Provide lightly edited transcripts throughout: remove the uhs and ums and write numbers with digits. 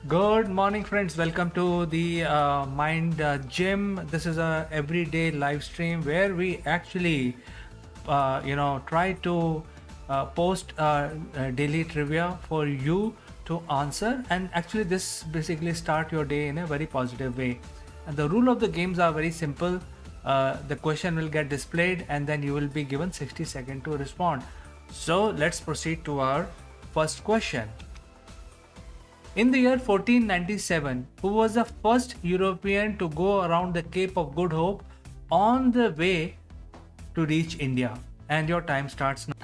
Good morning, friends. Welcome to the Mind Gym. This is a everyday live stream where we actually, try to post daily trivia for you to answer. And actually, this basically start your day in a very positive way. And the rule of the games are very simple. The question will get displayed, and then you will be given 60 seconds to respond. So let's proceed to our first question. In the year 1497, who was the first European to go around the Cape of Good Hope on the way to reach India? And your time starts now.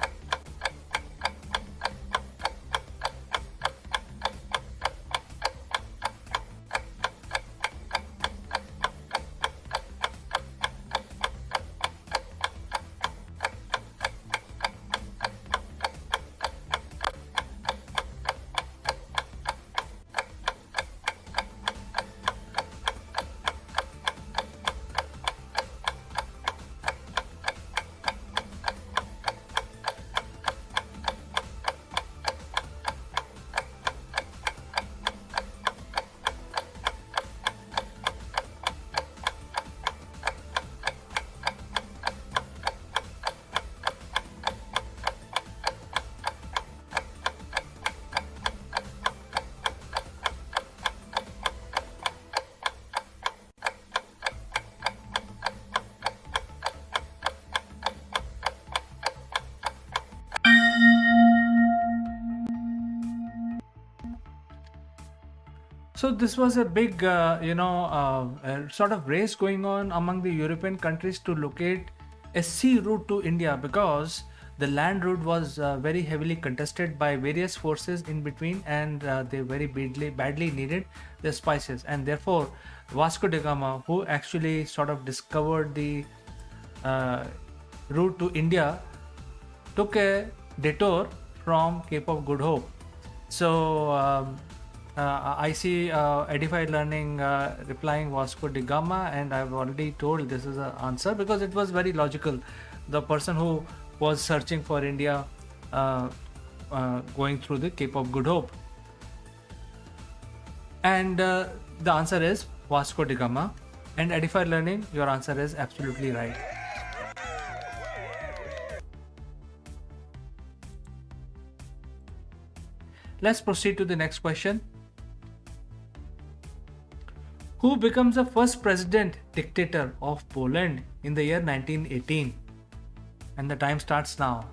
So this was a big, sort of race going on among the European countries to locate a sea route to India because the land route was very heavily contested by various forces in between, and they very badly needed the spices, and therefore Vasco da Gama, who actually sort of discovered the uh, route to India, took a detour from Cape of Good Hope. So I see Edified Learning replying Vasco da Gama, and I've already told this is an answer because it was very logical. The person who was searching for India going through the Cape of Good Hope. And the answer is Vasco da Gama. And Edified Learning, your answer is absolutely right. Let's proceed to the next question. Who becomes the first president dictator of Poland in the year 1918? And the time starts now.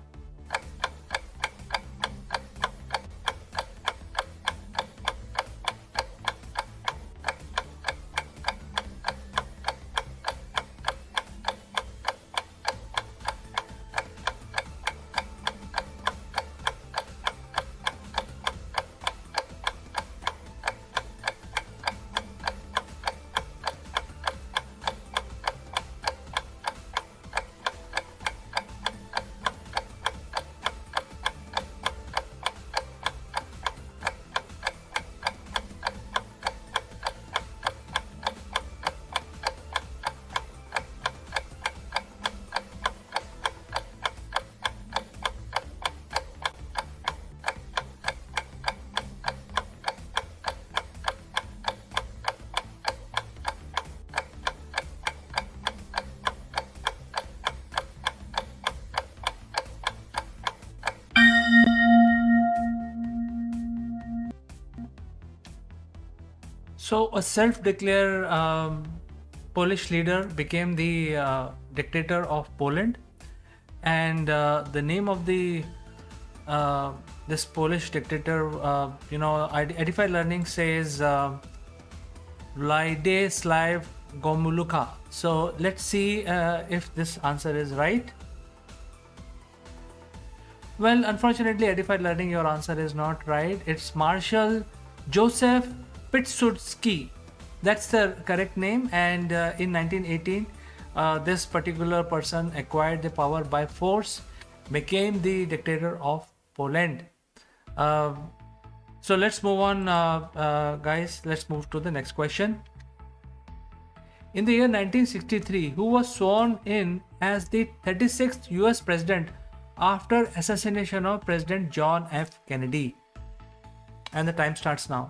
So, a self declared Polish leader became the dictator of Poland, and the name of the this Polish dictator, Edified Learning says Władysław Gomulka. So, let's see if this answer is right. Well, unfortunately, Edified Learning, your answer is not right. It's Marshal Joseph Pilsudski. That's the correct name. And in 1918, this particular person acquired the power by force, became the dictator of Poland. So let's move on, guys. Let's move to the next question. In the year 1963, who was sworn in as the 36th US president after assassination of President John F. Kennedy? And the time starts now.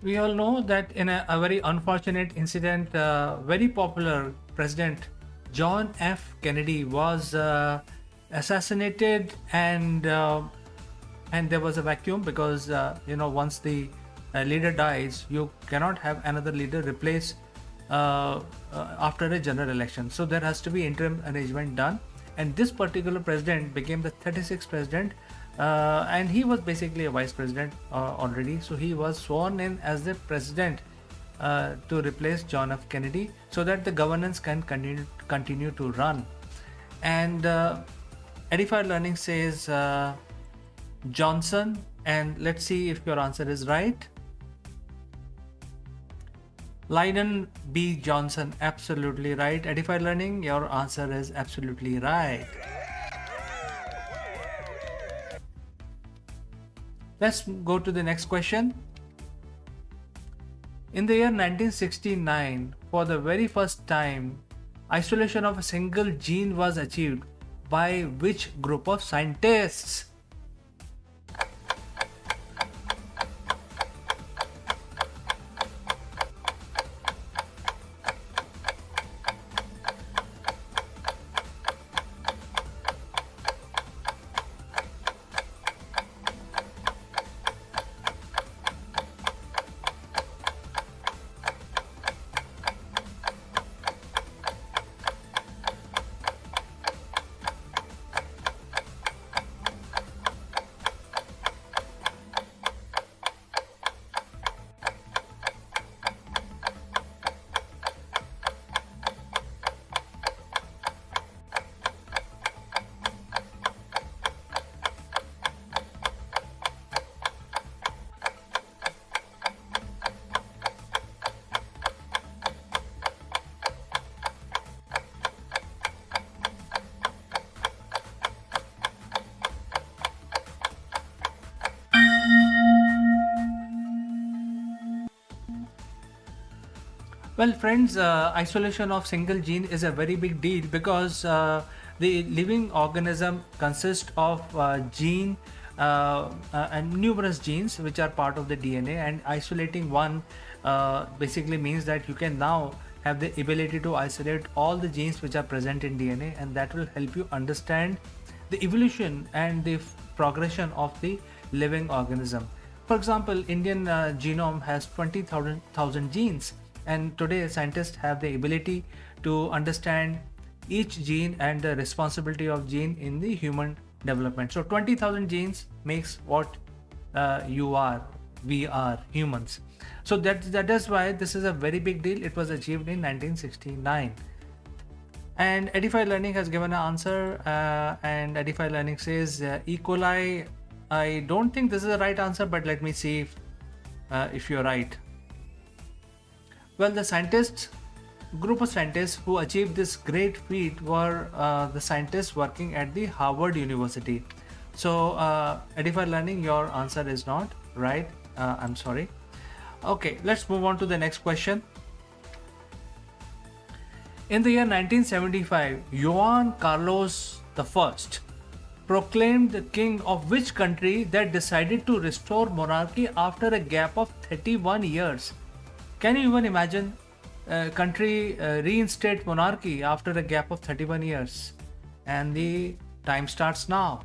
we all know that in a very unfortunate incident, very popular President John F. Kennedy was assassinated, and there was a vacuum because once the leader dies, you cannot have another leader replace after a general election. So there has to be interim arrangement done, and this particular president became the 36th president, and he was basically a vice president already. So he was sworn in as the president to replace John F. Kennedy, so that the governance can continue to run. And Edified Learning says Johnson, and let's see if your answer is right. Lyndon B. Johnson, absolutely right. Edified Learning, your answer is absolutely right. Let's go to the next question. In the year 1969, for the very first time, isolation of a single gene was achieved by which group of scientists? Well, friends, isolation of single gene is a very big deal because the living organism consists of gene and numerous genes which are part of the DNA, and isolating one basically means that you can now have the ability to isolate all the genes which are present in DNA, and that will help you understand the evolution and the progression of the living organism. For example, Indian genome has 20,000 genes, and today scientists have the ability to understand each gene and the responsibility of gene in the human development. So 20,000 genes makes what we are humans. So that is why this is a very big deal. It was achieved in 1969. And Edified Learning has given an answer, and Edified Learning says E. coli. I don't think this is the right answer, but let me see if you're right. Well, the group of scientists who achieved this great feat were the scientists working at the Harvard University. So, Edified Learning, your answer is not right. I'm sorry. Okay, let's move on to the next question. In the year 1975, Juan Carlos I proclaimed the king of which country that decided to restore monarchy after a gap of 31 years? Can you even imagine a country reinstate monarchy after a gap of 31 years? And the time starts now.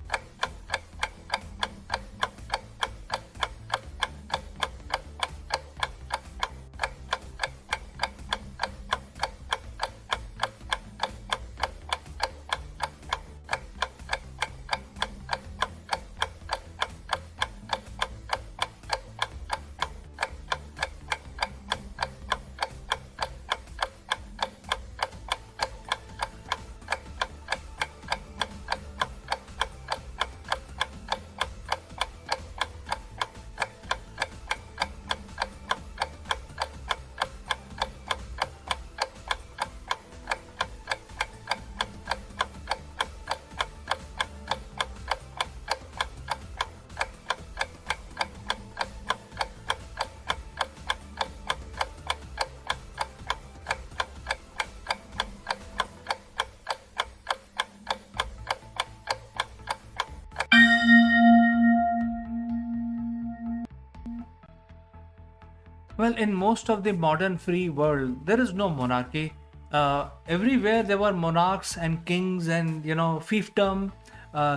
Well, in most of the modern free world, there is no monarchy. Everywhere there were monarchs and kings and fiefdom,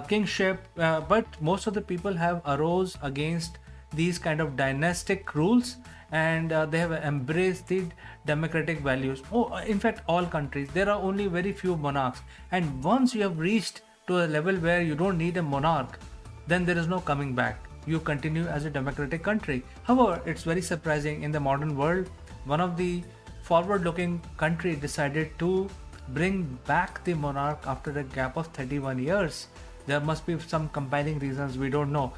kingship. But most of the people have arose against these kind of dynastic rules, and they have embraced the democratic values. Oh, in fact, all countries there are only very few monarchs, and once you have reached to a level where you don't need a monarch, then there is no coming back. You continue as a democratic country. However, it's very surprising in the modern world, one of the forward looking country decided to bring back the monarch after a gap of 31 years. There must be some compiling reasons, we don't know.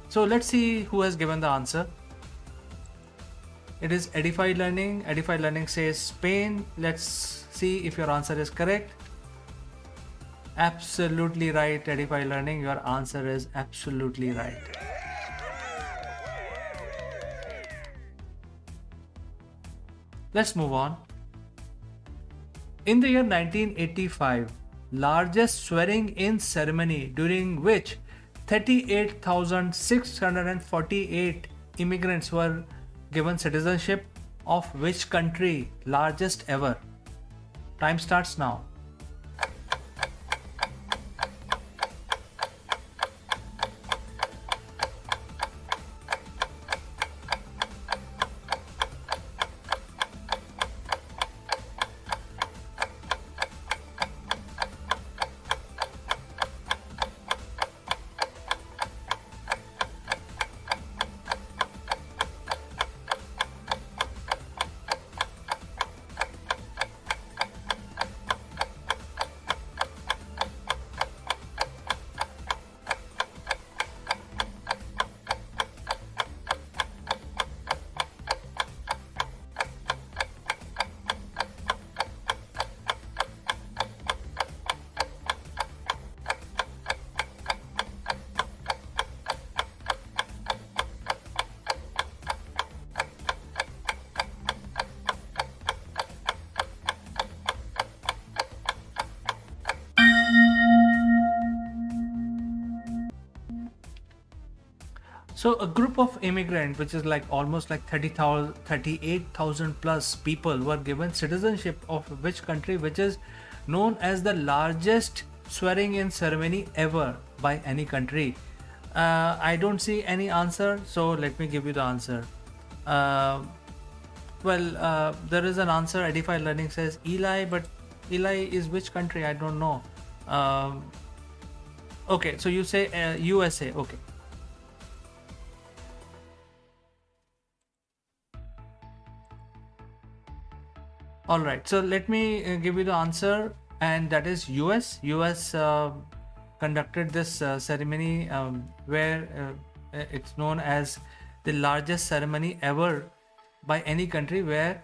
So let's see who has given the answer. It is Edify Learning. Edify Learning says Spain. Let's see if your answer is correct. Absolutely right, Edify Learning. Your answer is absolutely right. Let's move on. In the year 1985, largest swearing in ceremony during which 38,648 immigrants were given citizenship of which country? Largest ever. Time starts now. So a group of immigrants, which is like almost like 30,000, 38,000 plus people, were given citizenship of which country, which is known as the largest swearing in ceremony ever by any country. I don't see any answer, so let me give you the answer. There is an answer. Edify Learning says Eli, but Eli is which country? I don't know. Okay, so you say USA. Okay. All right, so let me give you the answer, and that is US. US conducted this ceremony where it's known as the largest ceremony ever by any country, where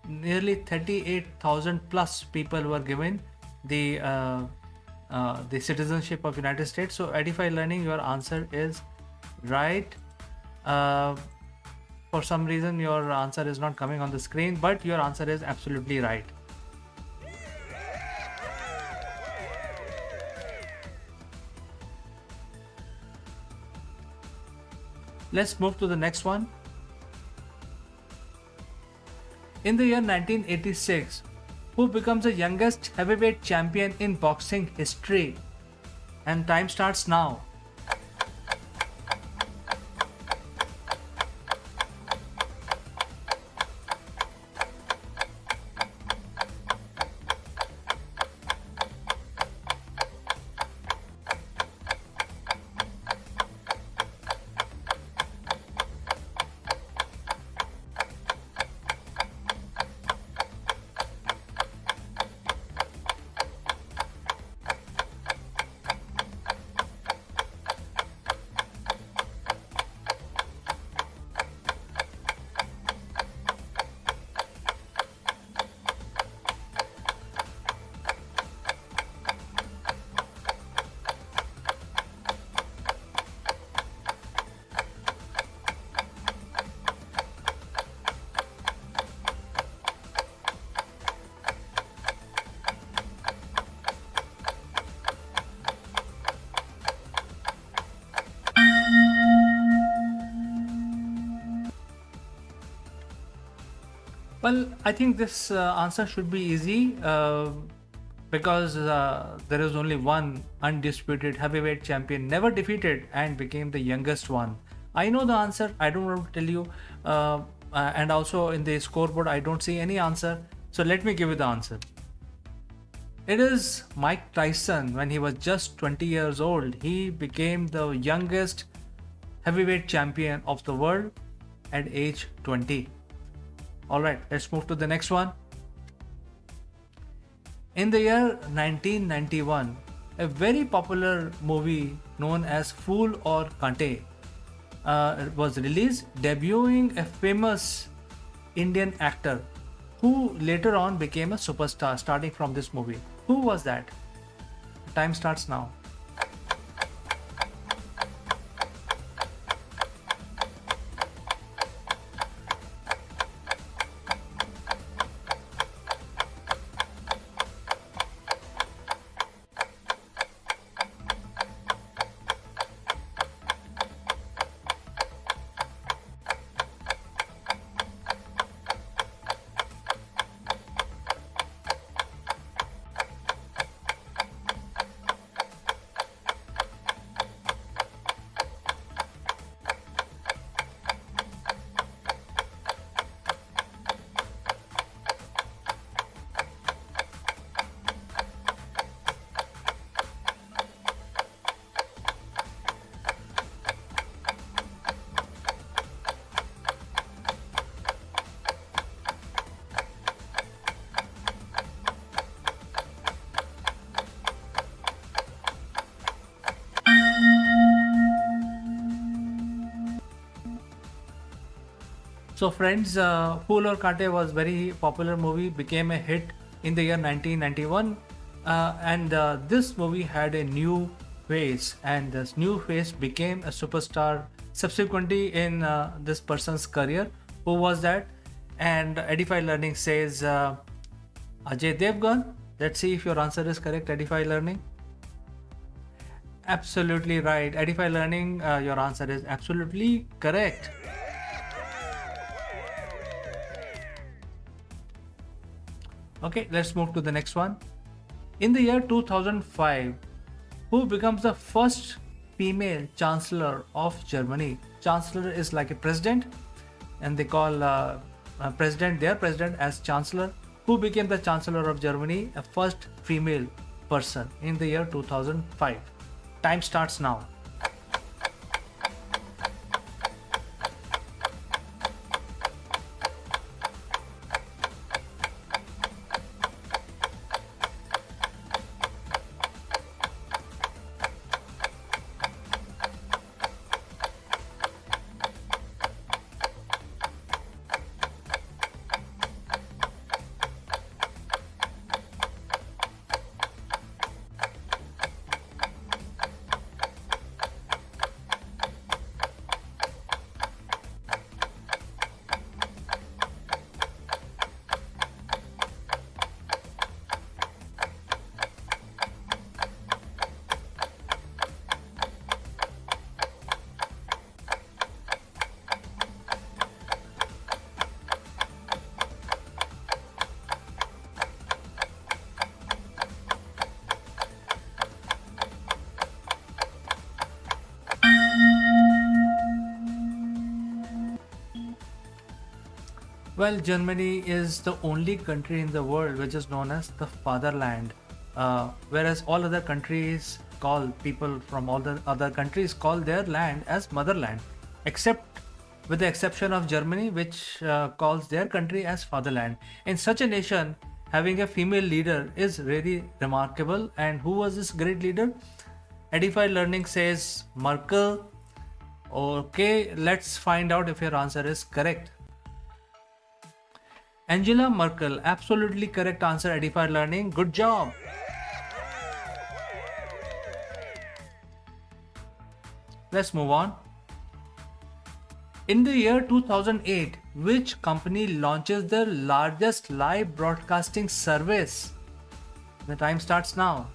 nearly 38,000 plus people were given the citizenship of United States. So Edify Learning, your answer is right. For some reason your answer is not coming on the screen, but your answer is absolutely right. Let's move to the next one. In the year 1986, who becomes the youngest heavyweight champion in boxing history? And time starts now. Well, I think this answer should be easy because there is only one undisputed heavyweight champion, never defeated, and became the youngest one. I know the answer. I don't want to tell you. And also in the scoreboard, I don't see any answer. So let me give you the answer. It is Mike Tyson. When he was just 20 years old, he became the youngest heavyweight champion of the world at age 20. Alright, let's move to the next one. In the year 1991, a very popular movie known as Fool or Kante was released, debuting a famous Indian actor who later on became a superstar starting from this movie. Who was that? Time starts now. So friends, Fool or Kante was very popular movie, became a hit in the year 1991, and this movie had a new face, and this new face became a superstar subsequently in this person's career. Who was that? And Edify Learning says Ajay Devgan. Let's see if your answer is correct, Edify Learning. Absolutely right, Edify Learning. Your answer is absolutely correct. Okay, let's move to the next one. In the year 2005, who becomes the first female chancellor of Germany? Chancellor is like a president, and they call their president as chancellor. Who became the chancellor of Germany? A first female person in the year 2005. Time starts now. Well, Germany is the only country in the world which is known as the fatherland, whereas all other countries call people from all the other countries call their land as motherland, except with the exception of Germany, which calls their country as fatherland. In such a nation, having a female leader is really remarkable. And who was this great leader? Edify Learning says Merkel. Okay, let's find out if your answer is correct. Angela Merkel, absolutely correct answer, Edify Learning. Good job. Let's move on. In the year 2008, which company launches the largest live broadcasting service? The time starts now.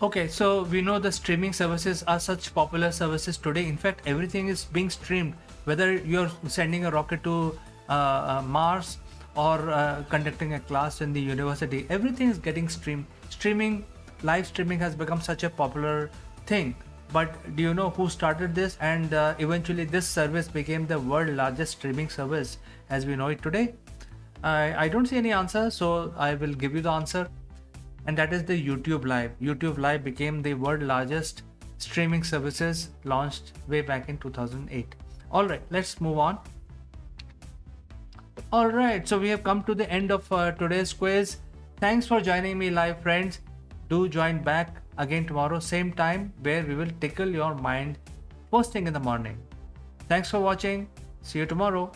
Okay, so we know the streaming services are such popular services today. In fact, everything is being streamed. Whether you're sending a rocket to Mars or conducting a class in the university, everything is getting streamed. Live streaming has become such a popular thing. But do you know who started this? And eventually, this service became the world largest streaming service as we know it today. I don't see any answer, so I will give you the answer, and that is the YouTube Live. YouTube Live became the world largest streaming services launched way back in 2008. All right, let's move on. All right, so we have come to the end of today's quiz. Thanks for joining me live, friends. Do join back again tomorrow, same time, where we will tickle your mind first thing in the morning. Thanks for watching. See you tomorrow.